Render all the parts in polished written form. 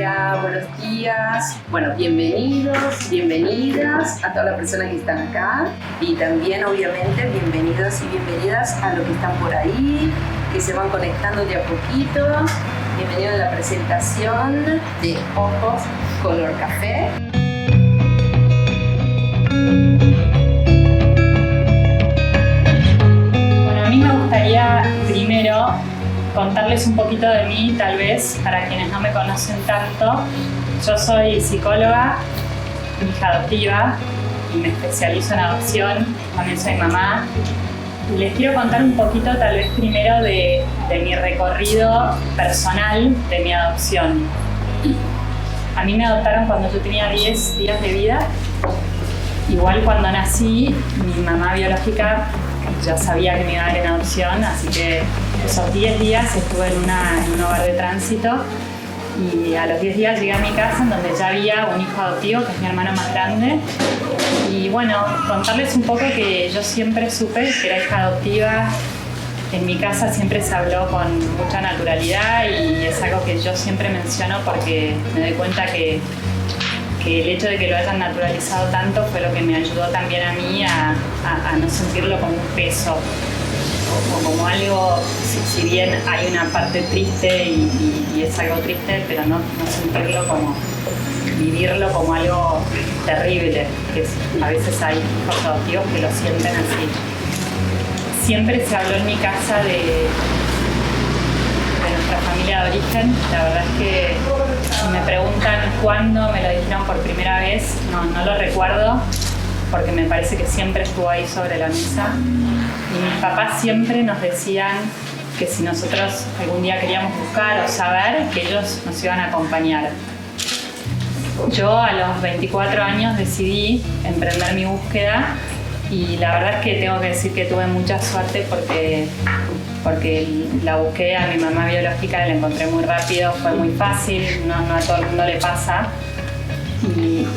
Hola, buenos días. Bueno, bienvenidos, bienvenidas a todas las personas que están acá y también, obviamente, bienvenidos y bienvenidas a los que están por ahí, que se van conectando de a poquito. Bienvenidos a la presentación de Ojos Color Café. Bueno, a mí me gustaría primero contarles un poquito de mí, tal vez, para quienes no me conocen tanto. Yo soy psicóloga, hija adoptiva y me especializo en adopción. También soy mamá. Y les quiero contar un poquito, tal vez primero, de mi recorrido personal de mi adopción. A mí me adoptaron cuando yo tenía 10 días de vida. Igual cuando nací, mi mamá biológica ya sabía que me iba a dar en adopción, así que esos 10 días estuve en un hogar de tránsito y a los 10 días llegué a mi casa en donde ya había un hijo adoptivo, que es mi hermano más grande. Y bueno, contarles un poco que yo siempre supe que era hija adoptiva. En mi casa siempre se habló con mucha naturalidad y es algo que yo siempre menciono porque me doy cuenta que el hecho de que lo hayan naturalizado tanto fue lo que me ayudó también a mí a no sentirlo como un peso o como algo, si bien hay una parte triste y es algo triste, pero no sentirlo como, vivirlo como algo terrible, que a veces hay hijos adoptivos que lo sienten así. Siempre se habló en mi casa de nuestra familia de origen. La verdad es que si me preguntan cuándo me lo dijeron por primera vez, no lo recuerdo, porque me parece que siempre estuvo ahí sobre la mesa. Y mis papás siempre nos decían que si nosotros algún día queríamos buscar o saber, que ellos nos iban a acompañar. Yo a los 24 años decidí emprender mi búsqueda y la verdad es que tengo que decir que tuve mucha suerte porque la busqué a mi mamá biológica, la encontré muy rápido, fue muy fácil, no a todo el mundo le pasa. Y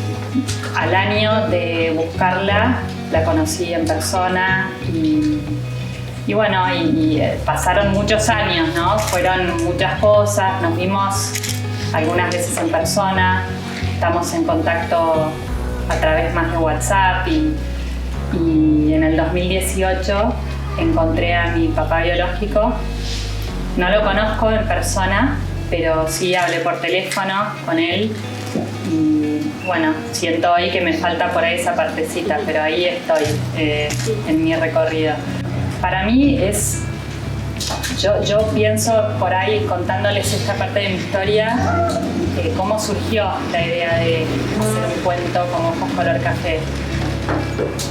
al año de buscarla, la conocí en persona y bueno, pasaron muchos años, ¿no? Fueron muchas cosas, nos vimos algunas veces en persona, estamos en contacto a través más de WhatsApp y en el 2018 encontré a mi papá biológico. No lo conozco en persona, pero sí hablé por teléfono con él. Y bueno, siento hoy que me falta por ahí esa partecita, pero ahí estoy en mi recorrido. Para mí es... Yo pienso por ahí contándoles esta parte de mi historia, cómo surgió la idea de hacer un cuento como Ojos Color Café.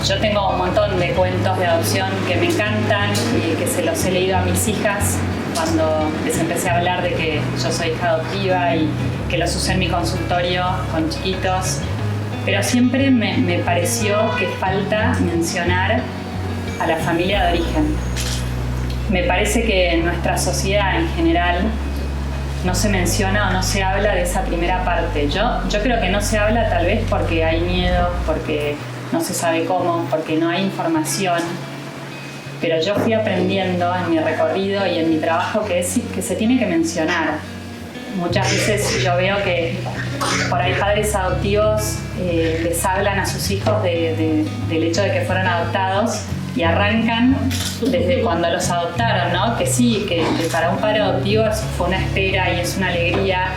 Yo tengo un montón de cuentos de adopción que me encantan y que se los he leído a mis hijas cuando les empecé a hablar de que yo soy hija adoptiva y que los usé en mi consultorio con chiquitos. Pero siempre me pareció que falta mencionar a la familia de origen. Me parece que en nuestra sociedad en general no se menciona o no se habla de esa primera parte. Yo creo que no se habla tal vez porque hay miedo, porque no se sabe cómo, porque no hay información, pero yo fui aprendiendo en mi recorrido y en mi trabajo que se tiene que mencionar. Muchas veces yo veo que por ahí padres adoptivos les hablan a sus hijos del hecho de que fueron adoptados y arrancan desde cuando los adoptaron, ¿no? Que sí, que para un padre adoptivo fue una espera y es una alegría.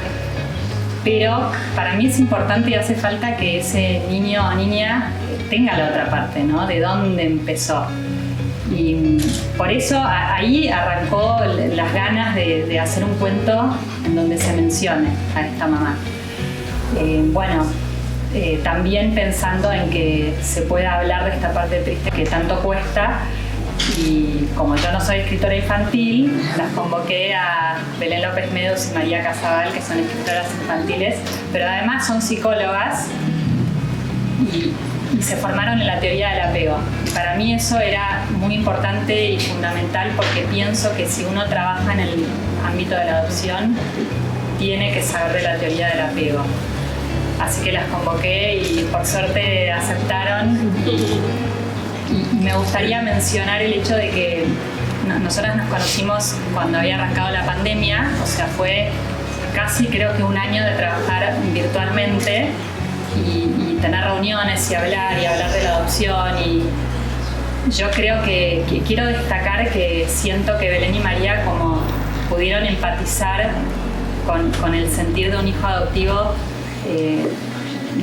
Pero para mí es importante y hace falta que ese niño o niña tenga la otra parte, ¿no? De dónde empezó. Y por eso ahí arrancó las ganas de hacer un cuento en donde se mencione a esta mamá. También pensando en que se pueda hablar de esta parte triste que tanto cuesta. Y como yo no soy escritora infantil, las convoqué a Belén López Medos y María Casabal, que son escritoras infantiles, pero además son psicólogas y se formaron en la teoría del apego. Y para mí eso era muy importante y fundamental porque pienso que si uno trabaja en el ámbito de la adopción, tiene que saber de la teoría del apego. Así que las convoqué y por suerte aceptaron y me gustaría mencionar el hecho de que nosotras nos conocimos cuando había arrancado la pandemia, o sea, fue casi creo que un año de trabajar virtualmente y tener reuniones y hablar de la adopción. Y yo creo que quiero destacar que siento que Belén y María como pudieron empatizar con el sentir de un hijo adoptivo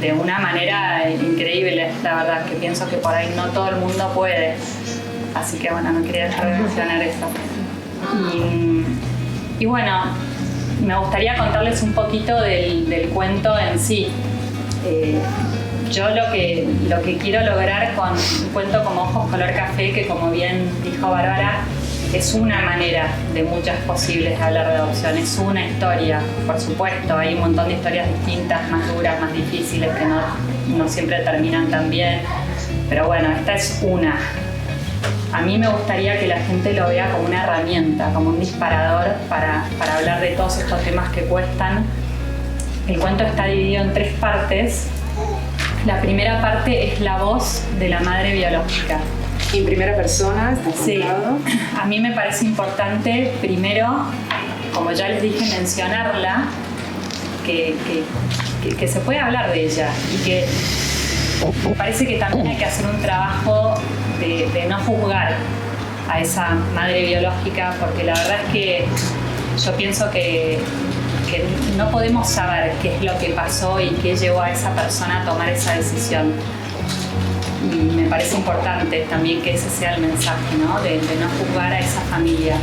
de una manera increíble. La verdad que pienso que por ahí no todo el mundo puede. Así que bueno, no quería dejar de mencionar eso. Y bueno, me gustaría contarles un poquito del cuento en sí. Yo lo que quiero lograr con un cuento como Ojos color café, que como bien dijo Bárbara, es una manera de muchas posibles de hablar de adopción, es una historia. Por supuesto, hay un montón de historias distintas, más duras, más difíciles, que no siempre terminan tan bien. Pero bueno, esta es una. A mí me gustaría que la gente lo vea como una herramienta, como un disparador para hablar de todos estos temas que cuestan. El cuento está dividido en 3 partes. La primera parte es la voz de la madre biológica. En primera persona, ¿está contado? Sí. A mí me parece importante, primero, como ya les dije, mencionarla, que se puede hablar de ella y que me parece que también hay que hacer un trabajo de no juzgar a esa madre biológica, porque la verdad es que yo pienso que no podemos saber qué es lo que pasó y qué llevó a esa persona a tomar esa decisión. Y me parece importante también que ese sea el mensaje, ¿no? De no juzgar a esa familia.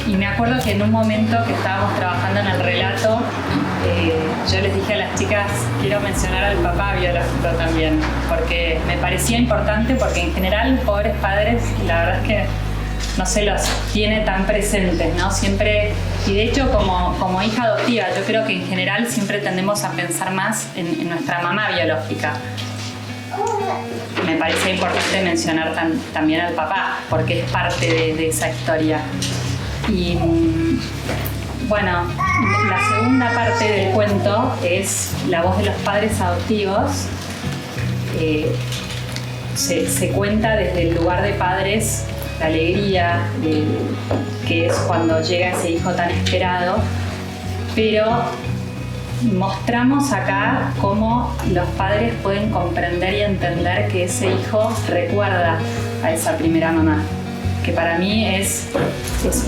Y me acuerdo que en un momento que estábamos trabajando en el relato, yo les dije a las chicas, quiero mencionar al papá biológico también, porque me parecía importante, porque en general, pobres padres, la verdad es que no se los tiene tan presentes, ¿no? Siempre, y de hecho como hija adoptiva, yo creo que en general siempre tendemos a pensar más en nuestra mamá biológica. Me parece importante mencionar también al papá, porque es parte de esa historia. Y bueno, la segunda parte del cuento es la voz de los padres adoptivos. Se cuenta desde el lugar de padres, la alegría que es cuando llega ese hijo tan esperado, pero mostramos acá cómo los padres pueden comprender y entender que ese hijo recuerda a esa primera mamá, que para mí es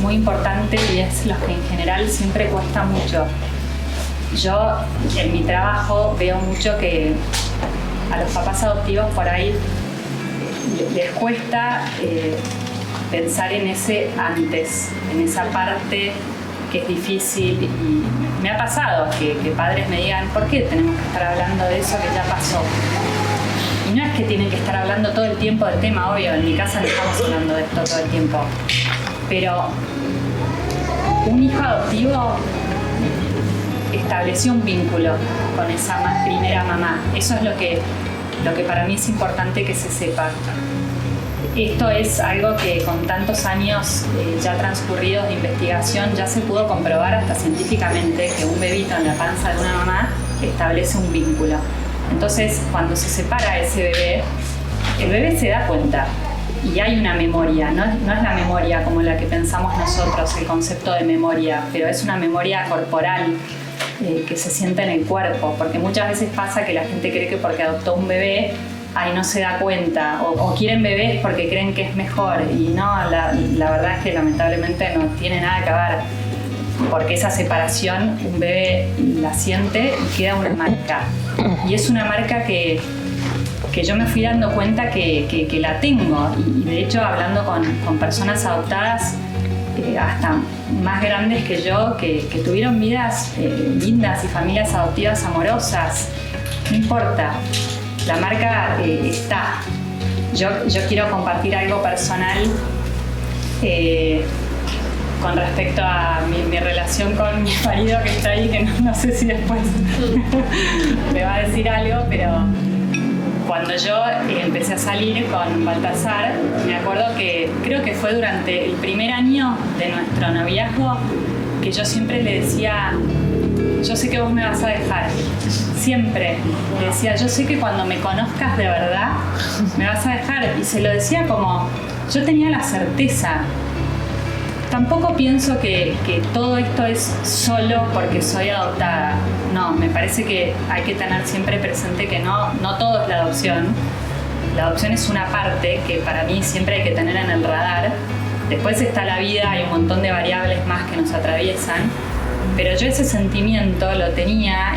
muy importante y es lo que en general siempre cuesta mucho. Yo en mi trabajo veo mucho que a los papás adoptivos por ahí les cuesta pensar en ese antes, en esa parte que es difícil, y me ha pasado que padres me digan, ¿por qué tenemos que estar hablando de eso que ya pasó? Y no es que tienen que estar hablando todo el tiempo del tema, obvio, en mi casa no estamos hablando de esto todo el tiempo, pero un hijo adoptivo estableció un vínculo con esa primera mamá. Eso es lo que para mí es importante que se sepa. Esto es algo que con tantos años ya transcurridos de investigación ya se pudo comprobar hasta científicamente, que un bebito en la panza de una mamá establece un vínculo. Entonces, cuando se separa ese bebé, el bebé se da cuenta y hay una memoria. No es la memoria como la que pensamos nosotros, el concepto de memoria, pero es una memoria corporal que se siente en el cuerpo, porque muchas veces pasa que la gente cree que porque adoptó un bebé ahí no se da cuenta, o quieren bebés porque creen que es mejor, y no, la verdad es que lamentablemente no tiene nada que ver, porque esa separación un bebé la siente y queda una marca, y es una marca que yo me fui dando cuenta que la tengo, y de hecho hablando con personas adoptadas hasta más grandes que yo, que tuvieron vidas lindas y familias adoptivas amorosas, no importa, la marca está. Yo quiero compartir algo personal con respecto a mi relación con mi marido que está ahí, que no sé si después me va a decir algo, pero cuando yo empecé a salir con Baltasar, me acuerdo que creo que fue durante el primer año de nuestro noviazgo que yo siempre le decía, yo sé que vos me vas a dejar. Siempre le decía, yo sé que cuando me conozcas de verdad me vas a dejar. Y se lo decía como, yo tenía la certeza. tampoco pienso que todo esto es solo porque soy adoptada. No, me parece que hay que tener siempre presente que no todo es la adopción. La adopción es una parte que para mí siempre hay que tener en el radar. Después está la vida, hay un montón de variables más que nos atraviesan. Pero yo ese sentimiento lo tenía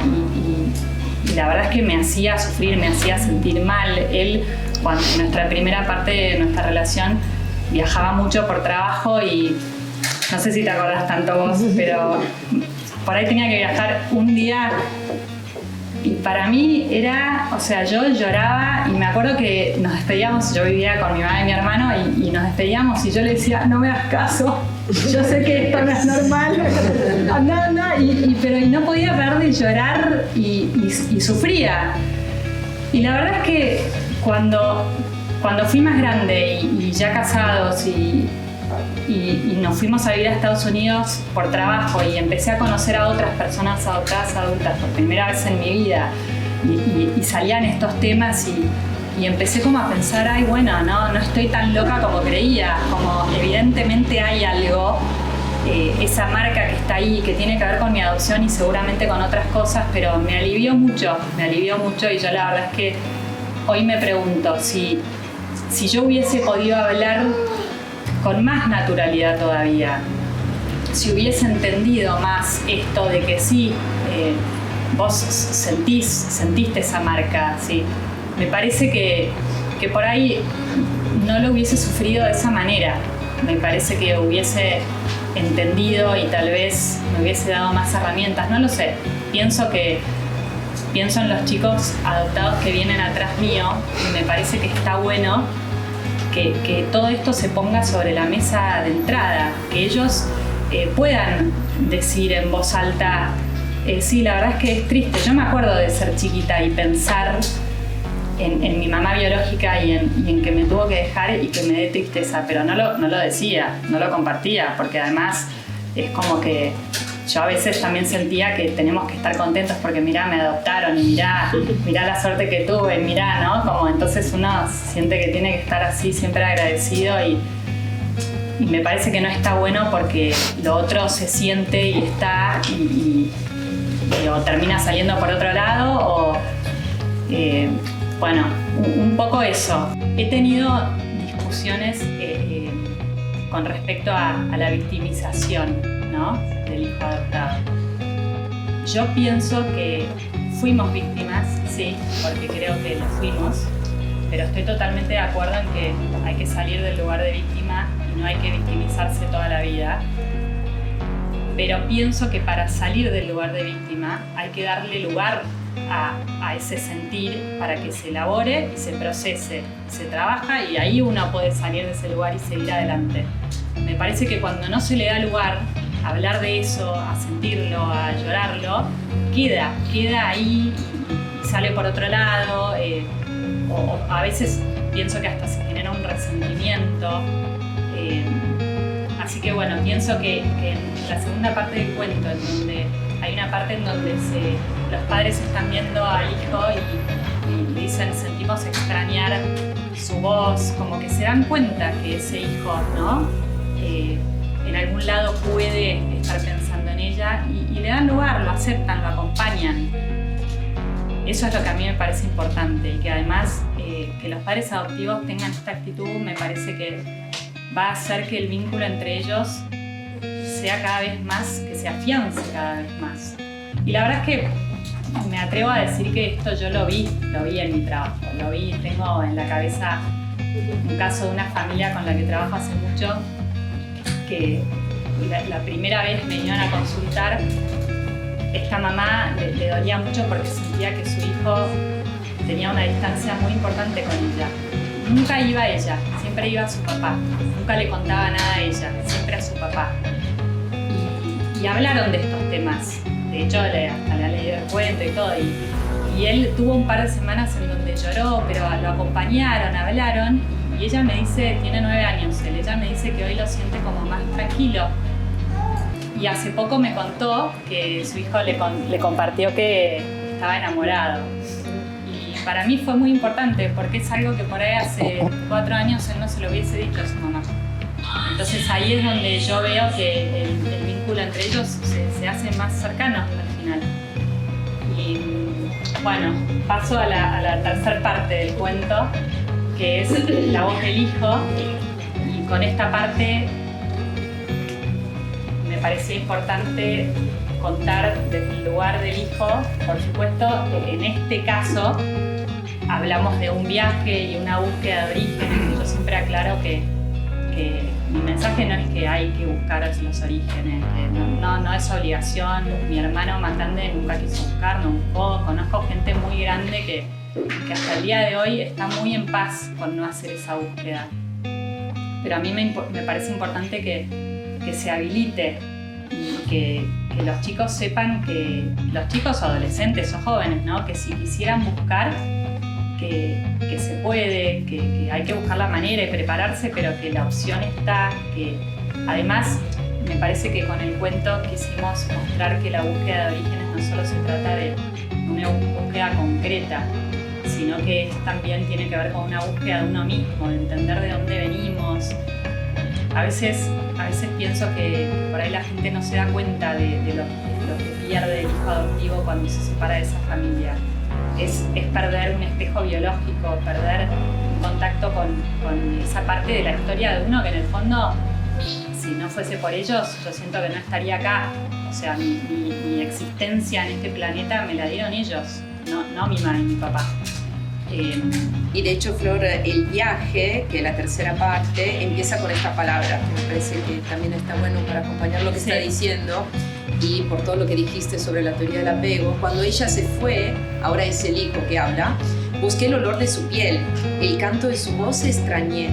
y la verdad es que me hacía sufrir, me hacía sentir mal. Él, cuando en nuestra primera parte de nuestra relación, viajaba mucho por trabajo y no sé si te acordás tanto vos, pero por ahí tenía que viajar un día y para mí era, o sea, yo lloraba y me acuerdo que nos despedíamos, yo vivía con mi mamá y mi hermano y nos despedíamos y yo le decía, no me hagas caso, yo sé que esto no es normal, anda, pero no podía parar de llorar y sufría. Y la verdad es que cuando fui más grande y ya casados y nos fuimos a vivir a Estados Unidos por trabajo y empecé a conocer a otras personas adoptadas adultas por primera vez en mi vida y salían estos temas y empecé como a pensar, ay bueno, no estoy tan loca como creía, como evidentemente hay algo, esa marca que está ahí, que tiene que ver con mi adopción y seguramente con otras cosas, pero me alivió mucho y yo la verdad es que hoy me pregunto si yo hubiese podido hablar con más naturalidad todavía, si hubiese entendido más esto de que sí, vos sentiste esa marca, ¿sí? Me parece que por ahí no lo hubiese sufrido de esa manera, me parece que hubiese entendido y tal vez me hubiese dado más herramientas, no lo sé, pienso en los chicos adoptados que vienen atrás mío y me parece que está bueno que todo esto se ponga sobre la mesa de entrada, que ellos puedan decir en voz alta, sí, la verdad es que es triste. Yo me acuerdo de ser chiquita y pensar en mi mamá biológica y en que me tuvo que dejar y que me dé tristeza, pero no lo decía, no lo compartía, porque además es como que yo a veces también sentía que tenemos que estar contentos porque mirá, me adoptaron y mirá la suerte que tuve, mirá, ¿no? Como entonces uno siente que tiene que estar así siempre agradecido y me parece que no está bueno porque lo otro se siente y está y o termina saliendo por otro lado o bueno, un poco eso. He tenido discusiones con respecto a la victimización, ¿no? Del hijo adoptado. Yo pienso que fuimos víctimas, sí, porque creo que lo fuimos, pero estoy totalmente de acuerdo en que hay que salir del lugar de víctima y no hay que victimizarse toda la vida. Pero pienso que para salir del lugar de víctima hay que darle lugar a ese sentir para que se elabore y se procese, se trabaja y ahí uno puede salir de ese lugar y seguir adelante. Me parece que cuando no se le da lugar a hablar de eso, a sentirlo, a llorarlo, queda ahí y sale por otro lado, o a veces pienso que hasta se genera un resentimiento. Así que bueno, pienso que en la segunda parte del cuento, en donde hay una parte en donde los padres están viendo al hijo y dicen, sentimos extrañar su voz, como que se dan cuenta que ese hijo, ¿no? En algún lado puede estar pensando en ella y le dan lugar, lo aceptan, lo acompañan. Eso es lo que a mí me parece importante y que además que los padres adoptivos tengan esta actitud me parece que va a hacer que el vínculo entre ellos sea cada vez más, que se afiance cada vez más. Y la verdad es que me atrevo a decir que esto yo lo vi en mi trabajo, tengo en la cabeza un caso de una familia con la que trabajo hace mucho, que la primera vez me vinieron a consultar, esta mamá le dolía mucho porque sentía que su hijo tenía una distancia muy importante con ella. Nunca iba a ella, siempre iba a su papá, nunca le contaba nada a ella, siempre a su papá. Y hablaron de estos temas, de hecho hasta le ha leído el cuento y todo, y él tuvo un par de semanas en donde lloró, pero lo acompañaron, hablaron, y ella me dice, tiene 9 años él, ella me dice que hoy lo siente como más tranquilo. Y hace poco me contó que su hijo le compartió que estaba enamorado. Y para mí fue muy importante porque es algo que por ahí hace 4 años él no se lo hubiese dicho a su mamá. Entonces ahí es donde yo veo que el vínculo entre ellos se hace más cercano al final. Y bueno, paso a la tercera parte del cuento, que es la voz del hijo. Y con esta parte me parecía importante contar desde el lugar del hijo. Por supuesto, en este caso hablamos de un viaje y una búsqueda de origen. Yo siempre aclaro que mi mensaje no es que hay que buscar los orígenes, que no es obligación. Mi hermano más grande nunca quiso buscar, no buscó. Conozco gente muy grande que hasta el día de hoy está muy en paz con no hacer esa búsqueda. Pero a mí me parece importante que se habilite y que los chicos sepan que los chicos o adolescentes o jóvenes, ¿no? Que si quisieran buscar, que se puede, que hay que buscar la manera y prepararse, pero que la opción está, que además me parece que con el cuento quisimos mostrar que la búsqueda de orígenes no solo se trata de una búsqueda concreta, sino que también tiene que ver con una búsqueda de uno mismo, de entender de dónde venimos. A veces pienso que por ahí la gente no se da cuenta de lo que pierde el hijo adoptivo cuando se separa de esa familia. Es perder un espejo biológico, perder un contacto con esa parte de la historia de uno que en el fondo, si no fuese por ellos, yo siento que no estaría acá. O sea, mi existencia en este planeta me la dieron ellos, no mi mamá y mi papá. Y de hecho, Flor, el viaje, que es la tercera parte, empieza con esta palabra, que me parece que también está bueno para acompañar lo que está diciendo. Y por todo lo que dijiste sobre la teoría del apego, cuando ella se fue, ahora es el hijo que habla, busqué el olor de su piel, el canto de su voz extrañé,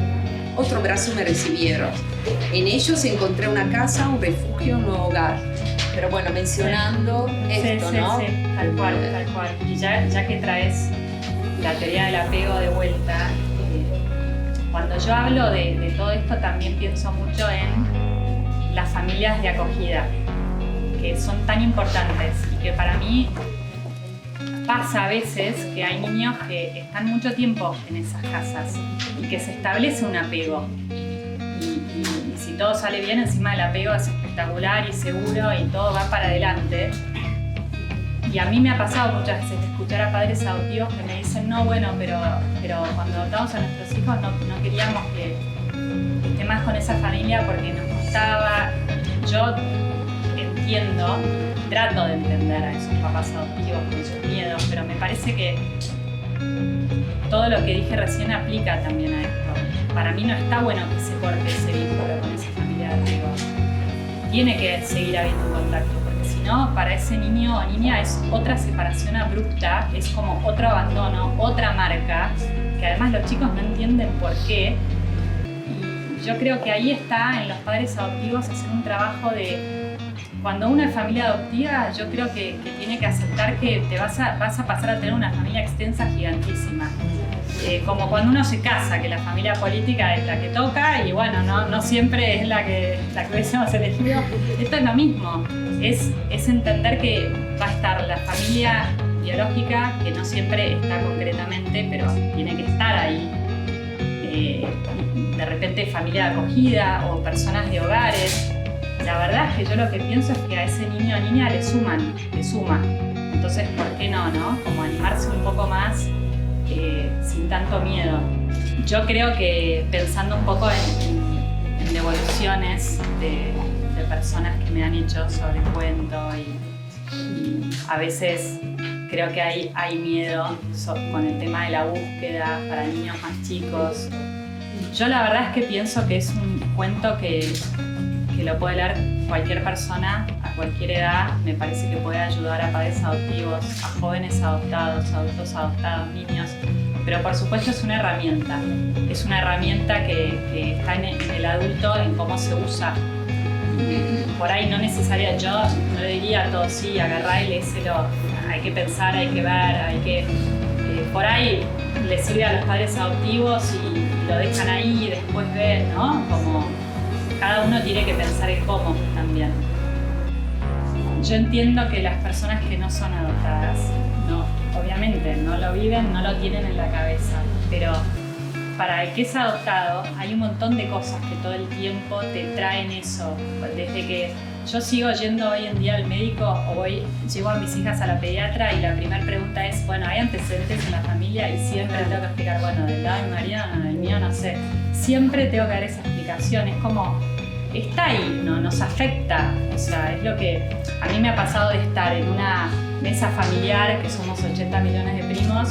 otro brazo me recibieron. En ellos encontré una casa, un refugio, un nuevo hogar. Pero bueno, mencionando esto, ¿no? Sí, tal cual. Y ya que traes la teoría del apego de vuelta, cuando yo hablo de todo esto también pienso mucho en las familias de acogida, que son tan importantes y que para mí pasa a veces que hay niños que están mucho tiempo en esas casas y que se establece un apego y si todo sale bien, encima el apego es espectacular y seguro y todo va para adelante. Y a mí me ha pasado muchas veces de escuchar a padres adoptivos que me dicen no, bueno, pero cuando adoptamos a nuestros hijos no queríamos que esté más con esa familia porque nos costaba. Yo entiendo, trato de entender a esos papás adoptivos con sus miedos, pero me parece que todo lo que dije recién aplica también a esto. Para mí no está bueno que se corte ese vínculo con esa familia de apego. Tiene que seguir habiendo un contacto, porque si no, para ese niño o niña es otra separación abrupta, es como otro abandono, otra marca, que además los chicos no entienden por qué. Y yo creo que ahí está en los padres adoptivos hacer un trabajo de... Cuando uno es familia adoptiva, yo creo que tiene que aceptar que vas a pasar a tener una familia extensa gigantísima. Como cuando uno se casa, que la familia política es la que toca y bueno, no siempre es la que hubiésemos elegido. Esto es lo mismo, es entender que va a estar la familia biológica, que no siempre está concretamente, pero tiene que estar ahí. De repente familia de acogida o personas de hogares. La verdad es que yo lo que pienso es que a ese niño o niña le suma. Entonces, ¿por qué no? Como animarse un poco más sin tanto miedo. Yo creo que pensando un poco en devoluciones de personas que me han hecho sobre el cuento y a veces creo que hay miedo con el tema de la búsqueda para niños más chicos. Yo la verdad es que pienso que es un cuento que lo puede leer cualquier persona a cualquier edad. Me parece que puede ayudar a padres adoptivos, a jóvenes adoptados, adultos adoptados, niños. Pero por supuesto es una herramienta. Es una herramienta que está en el adulto, en cómo se usa. Por ahí no necesaria, yo no le diría a todos, sí, agarrá y léeselo. Hay que pensar, hay que ver, hay que... por ahí le sirve a los padres adoptivos y lo dejan ahí y después ven, ¿no? Como cada uno tiene que pensar en cómo también. Yo entiendo que las personas que no son adoptadas, obviamente no lo viven, no lo tienen en la cabeza, pero para el que es adoptado hay un montón de cosas que todo el tiempo te traen eso. Desde que yo sigo yendo hoy en día al médico o llevo a mis hijas a la pediatra y la primera pregunta es, bueno, ¿hay antecedentes en la familia? Y siempre tengo que explicar, bueno, del lado de mi marido, no, del mío, no sé. Siempre tengo que dar esa explicación, es como, está ahí, ¿no? Nos afecta. O sea, es lo que a mí me ha pasado de estar en una mesa familiar, que somos 80 millones de primos,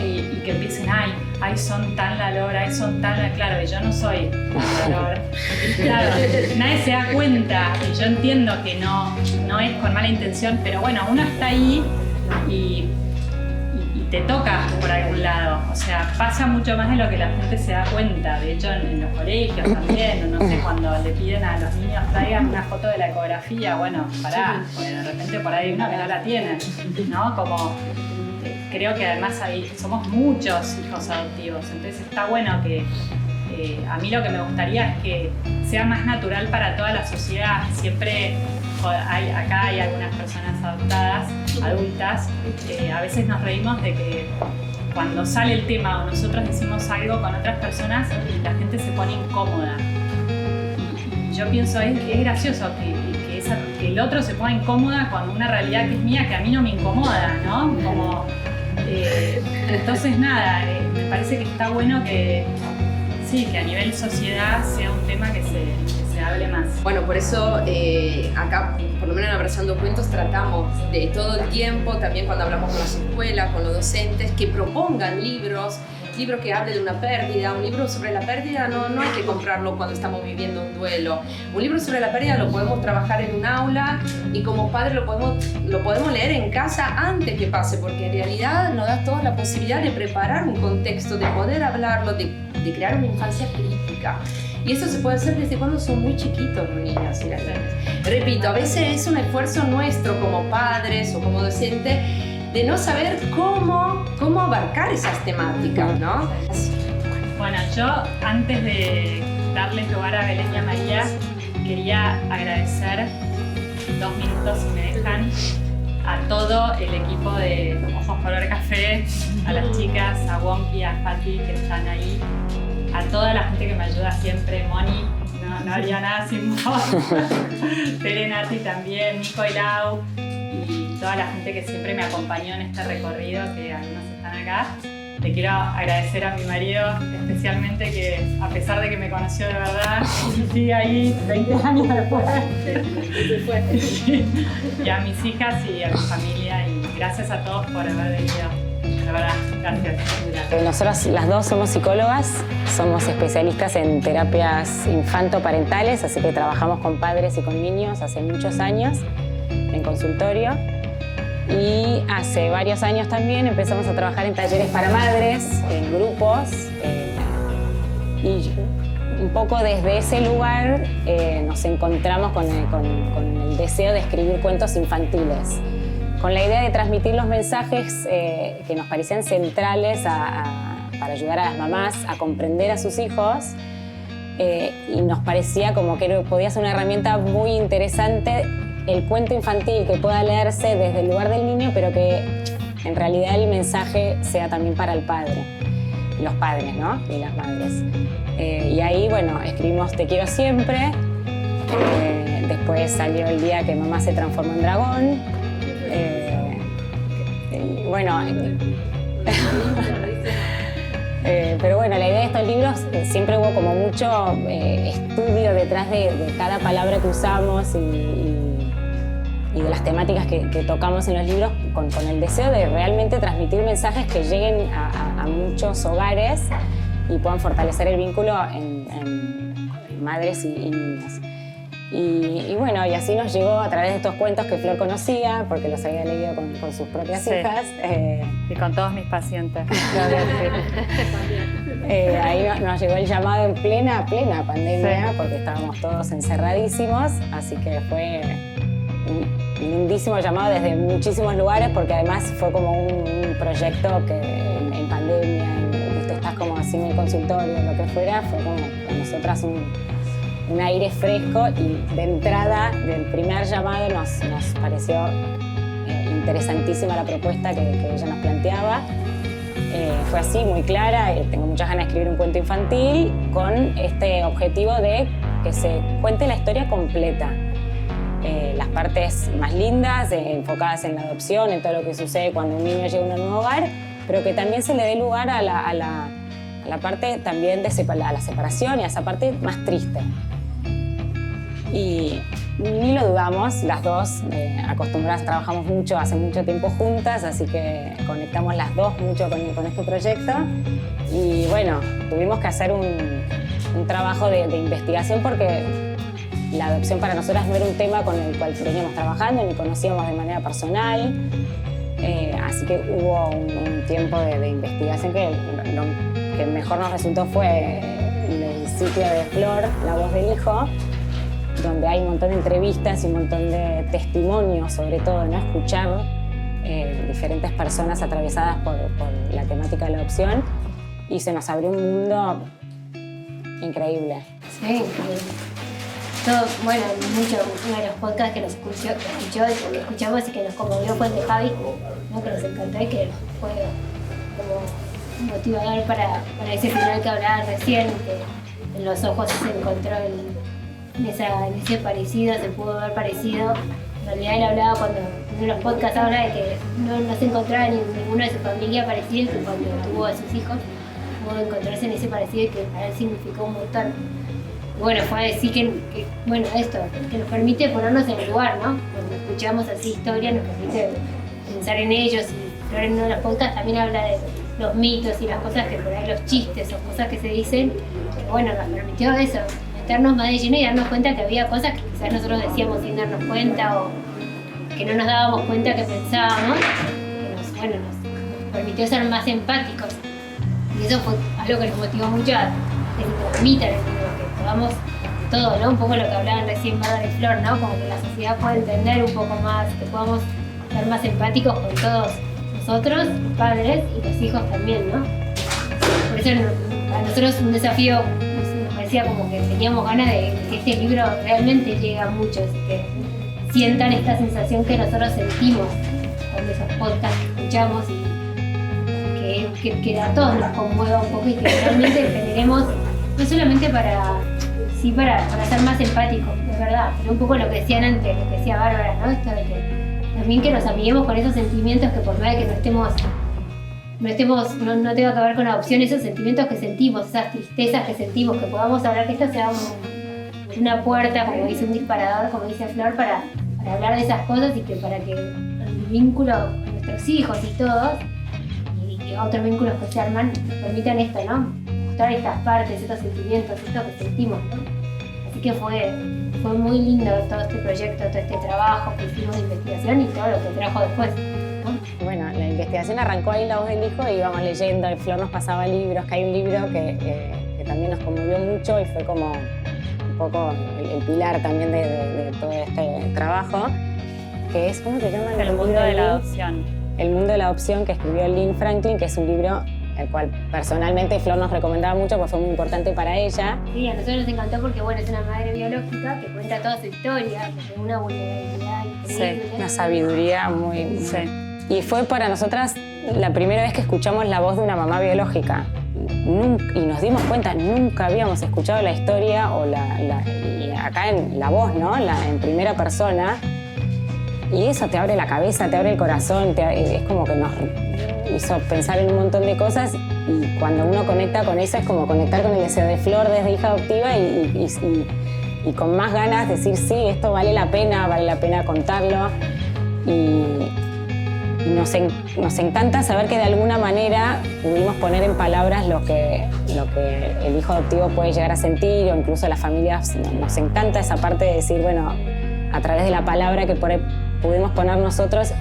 y que empiecen, ay, son tan la lora, ay, son tan la... Claro, y yo no soy la lora. Claro, nadie se da cuenta, y yo entiendo que no es con mala intención, pero bueno, uno está ahí y te toca por algún lado. O sea, pasa mucho más de lo que la gente se da cuenta. De hecho, en los colegios también, no sé, cuando le piden a los niños traigan una foto de la ecografía, bueno, pará, porque de repente por ahí hay uno que no la tiene, ¿no? Como... Creo que además somos muchos hijos adoptivos, entonces está bueno que a mí lo que me gustaría es que sea más natural para toda la sociedad. Siempre acá hay algunas personas adoptadas, adultas, a veces nos reímos de que cuando sale el tema o nosotros decimos algo con otras personas, la gente se pone incómoda. Y yo pienso, es gracioso que el otro se ponga incómoda con una realidad que es mía, que a mí no me incomoda, ¿no? Como... entonces nada, me parece que está bueno que a nivel sociedad sea un tema que se hable más. Bueno, por eso acá, por lo menos en Abrazando Cuentos, tratamos de todo el tiempo, también cuando hablamos con las escuelas, con los docentes, que propongan libros que hable de una pérdida. Un libro sobre la pérdida no hay que comprarlo cuando estamos viviendo un duelo. Un libro sobre la pérdida lo podemos trabajar en un aula y como padres lo podemos leer en casa antes que pase, porque en realidad nos da toda la posibilidad de preparar un contexto, de poder hablarlo, de crear una infancia crítica. Y eso se puede hacer desde cuando son muy chiquitos los niños y las niñas. Repito, a veces es un esfuerzo nuestro como padres o como docentes de no saber cómo abarcar esas temáticas, ¿no? Bueno, yo antes de darles lugar a Belén y a María, quería agradecer 2 minutos, si me dejan, a todo el equipo de Ojos Color Café, a las chicas, a Wonky, a Fati que están ahí, a toda la gente que me ayuda siempre, Moni, no haría nada sin vos, Tere, Nati también, Nico y Lau, y toda la gente que siempre me acompañó en este recorrido, que algunos están acá. Le quiero agradecer a mi marido especialmente, que a pesar de que me conoció de verdad, sigue ahí 20 años después. Y a mis hijas y a mi familia, y gracias a todos por haber venido. De verdad, gracias. Nosotras las dos somos psicólogas, somos especialistas en terapias infantoparentales, así que trabajamos con padres y con niños hace muchos años en consultorio. Y hace varios años también empezamos a trabajar en talleres para madres, en grupos. Y un poco desde ese lugar nos encontramos con el deseo de escribir cuentos infantiles, con la idea de transmitir los mensajes que nos parecían centrales para ayudar a las mamás a comprender a sus hijos. Y nos parecía como que podía ser una herramienta muy interesante el cuento infantil, que pueda leerse desde el lugar del niño, pero que en realidad el mensaje sea también para el padre, los padres, ¿no? Y las madres. Y ahí, bueno, escribimos Te quiero siempre. Después salió El día que mamá se transformó en dragón. Bueno, pero bueno, la idea de estos libros, siempre hubo como mucho estudio detrás de cada palabra que usamos y de las temáticas que tocamos en los libros, con el deseo de realmente transmitir mensajes que lleguen a muchos hogares y puedan fortalecer el vínculo en madres y niños. Y bueno, y así nos llegó a través de estos cuentos que Flor conocía, porque los había leído con sus propias hijas. Y con todos mis pacientes. Ahí nos llegó el llamado en plena pandemia, porque estábamos todos encerradísimos, así que fue un lindísimo llamado desde muchísimos lugares, porque además fue como un proyecto que en pandemia, tú estás como así en el consultorio, lo que fuera, fue como para nosotras un aire fresco, y de entrada, del primer llamado, nos pareció interesantísima la propuesta que ella nos planteaba. Fue así, muy clara. Tengo muchas ganas de escribir un cuento infantil con este objetivo de que se cuente la historia completa. Las partes más lindas, enfocadas en la adopción, en todo lo que sucede cuando un niño llega a un nuevo hogar, pero que también se le dé lugar a la parte también a la separación y a esa parte más triste. Y ni lo dudamos, las dos, acostumbradas, trabajamos mucho, hace mucho tiempo juntas, así que conectamos las dos mucho con este proyecto. Y bueno, tuvimos que hacer un trabajo de investigación porque la adopción para nosotras no era un tema con el cual veníamos trabajando ni conocíamos de manera personal. Así que hubo un tiempo de investigación que lo que mejor nos resultó fue el sitio de Flor, La Voz del Hijo, donde hay un montón de entrevistas y un montón de testimonios, sobre todo, ¿no? Escuchar diferentes personas atravesadas por la temática de la adopción, y se nos abrió un mundo increíble. Sí, bueno, uno de los podcasts que nos escuchó y que escuchamos y que nos conmovió fue el de Javi, ¿no? Que nos encantó y que fue como motivador para ese final que hablaba recién, que en los ojos se encontró en ese parecido, se pudo ver parecido. En realidad él hablaba cuando en los podcasts habla de que no se encontraba ninguno de su familia parecido, que cuando tuvo a sus hijos pudo encontrarse en ese parecido y que para él significó un montón. Bueno, fue decir que bueno, esto, que nos permite ponernos en el lugar, ¿no? Cuando escuchamos así historias nos permite pensar en ellos, y Flor en uno de los podcasts también habla de los mitos y las cosas que por ahí, los chistes o cosas que se dicen, que bueno, nos permitió eso, meternos más de lleno y darnos cuenta que había cosas que quizás nosotros decíamos sin darnos cuenta o que no nos dábamos cuenta que pensábamos, que nos permitió ser más empáticos. Y eso fue algo que nos motivó mucho a que se transmita en el mundo, que podamos todo, ¿no? Un poco lo que hablaban recién Bárbara y Flor, ¿no? Como que la sociedad pueda entender un poco más, que podamos ser más empáticos con todos nosotros, los padres y los hijos también, ¿no? Por eso para nosotros un desafío, nos parecía como que teníamos ganas de que este libro realmente llegue a muchos y que sientan esta sensación que nosotros sentimos con esos podcasts que escuchamos y que a todos nos conmueva un poco y que realmente generemos, no solamente para ser más empáticos, es verdad, pero un poco lo que decían antes, lo que decía Bárbara, ¿no? Esto de que también que nos amiguemos con esos sentimientos que por más de que no tenga que ver con adopción, esos sentimientos que sentimos, esas tristezas que sentimos, que podamos hablar, que esto sea una puerta, como dice un disparador, como dice Flor, para hablar de esas cosas y que para que el vínculo con nuestros hijos y todos, y otros vínculos que se arman, nos permitan esto, ¿no? Mostrar estas partes, estos sentimientos, esto que sentimos, ¿no? Así que fue muy lindo todo este proyecto, todo este trabajo que hicimos de investigación y todo lo que trajo después, ¿no? Bueno, la investigación arrancó ahí en La Voz del Hijo y íbamos leyendo, y Flor nos pasaba libros, que hay un libro que también nos conmovió mucho y fue como un poco el pilar también de todo este trabajo, que es, ¿cómo se llama? El mundo de la adopción. El mundo de la adopción, que escribió Lynn Franklin, que es un libro el cual personalmente Flor nos recomendaba mucho porque fue muy importante para ella. Sí, a nosotros nos encantó porque bueno, es una madre biológica que cuenta toda su historia, que tiene una vulnerabilidad increíble. Sí, una sabiduría muy... Sí. Y fue para nosotras la primera vez que escuchamos la voz de una mamá biológica. Y nos dimos cuenta, nunca habíamos escuchado la historia y acá en la voz, ¿no? En primera persona. Y eso te abre la cabeza, te abre el corazón, es como que nos hizo pensar en un montón de cosas, y cuando uno conecta con eso es como conectar con el deseo de Flor desde hija adoptiva y con más ganas decir sí, esto vale la pena contarlo, y nos encanta saber que de alguna manera pudimos poner en palabras lo que el hijo adoptivo puede llegar a sentir, o incluso las familias. Nos encanta esa parte de decir, bueno, a través de la palabra que por ahí pudimos poner nosotros,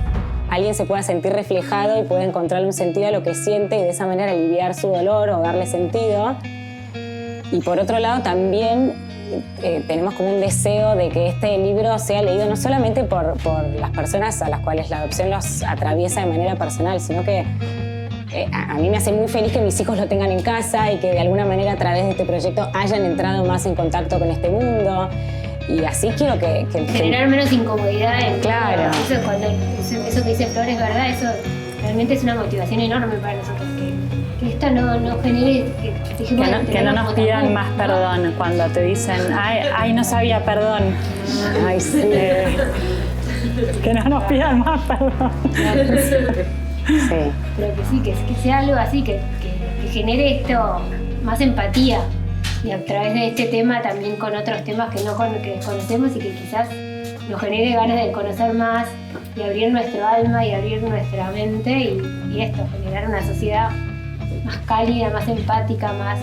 alguien se pueda sentir reflejado y pueda encontrarle un sentido a lo que siente y de esa manera aliviar su dolor o darle sentido. Y por otro lado también tenemos como un deseo de que este libro sea leído no solamente por las personas a las cuales la adopción los atraviesa de manera personal, sino que a mí me hace muy feliz que mis hijos lo tengan en casa y que de alguna manera a través de este proyecto hayan entrado más en contacto con este mundo. Y así quiero que generar menos incomodidad. Claro. Eso que dice Flor es verdad, eso realmente es una motivación enorme para nosotros que esto no genere que no nos pidan más perdón cuando te dicen ay no sabía perdón. Ay, sí. Que no nos pidan más perdón. Sí. Pero que sí, que sea algo así, que genere esto, más empatía. Y a través de este tema también con otros temas que desconocemos y que quizás nos genere ganas de conocer más y abrir nuestro alma y abrir nuestra mente y esto, generar una sociedad más cálida, más empática, más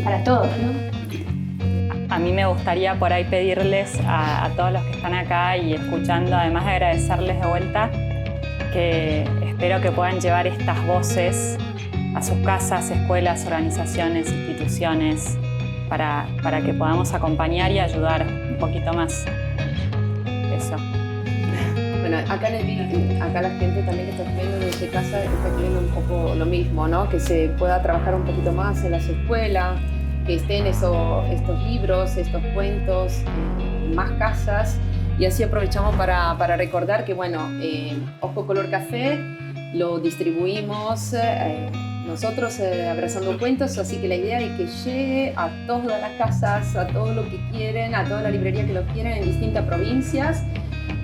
para todos, ¿no? A mí me gustaría por ahí pedirles a todos los que están acá y escuchando, además de agradecerles de vuelta, que espero que puedan llevar estas voces a sus casas, escuelas, organizaciones, instituciones, para que podamos acompañar y ayudar un poquito más. Eso. Bueno, acá la gente también que está estudiando desde casa está pidiendo un poco lo mismo, ¿no? Que se pueda trabajar un poquito más en las escuelas, que estén estos libros, estos cuentos en más casas. Y así aprovechamos para recordar que, bueno, Ojo Color Café lo distribuimos nosotros Abrazando Cuentos, así que la idea es que llegue a todas las casas, a todo lo que quieren, a toda la librería que lo quieren en distintas provincias.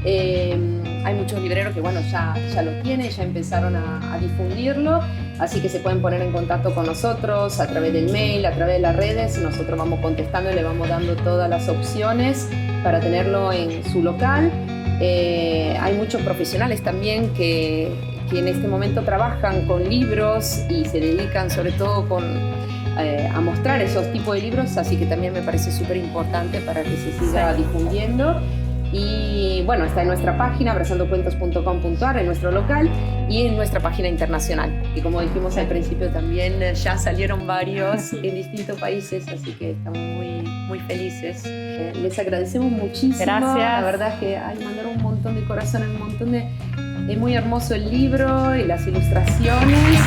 Hay muchos libreros que, bueno, ya lo tienen, ya empezaron a difundirlo, así que se pueden poner en contacto con nosotros a través del mail, a través de las redes. Nosotros vamos contestando y le vamos dando todas las opciones para tenerlo en su local. Hay muchos profesionales también que en este momento trabajan con libros y se dedican sobre todo a mostrar esos tipos de libros, así que también me parece súper importante para que se siga difundiendo. Y bueno, está en nuestra página abrazandocuentos.com.ar, en nuestro local, y en nuestra página internacional, que como dijimos al principio también ya salieron varios en distintos países, así que estamos muy felices. Les agradecemos muchísimo. Gracias. La verdad es que mandaron un montón de corazón, un montón de... Es muy hermoso el libro y las ilustraciones.